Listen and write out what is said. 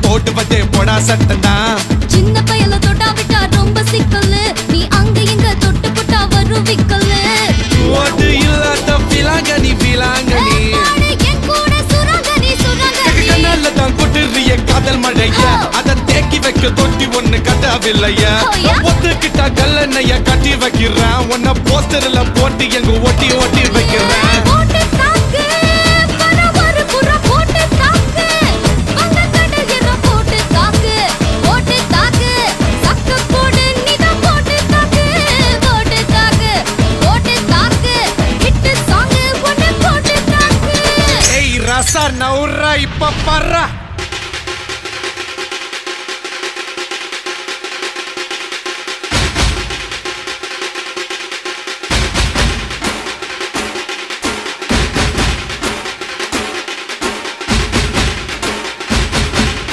போட்டு வச்சே போடா சட்டனா சின்ன பயல தொட்டா விட்டா ரொம்ப சிக்கலு நீ அங்க எங்க தொட்டு புட்டா வரும் விக்கலு ஓட்டு இல்லாத பிலாங்கனி பிலாங்கனி என் கூட சுரங்கனி சுரங்கனி கண்ணால தான் கொட்டுறிய காதல் மழைய அத தேக்கி வைக்க தொட்டி ஒண்ணு கட்டவில்லையா ஒத்துக்கிட்டா கல்லணைய கட்டி வைக்கிறேன் உன்ன போஸ்டர்ல போட்டு எங்க ஒட்டி ஒட்டி வைக்கிறேன்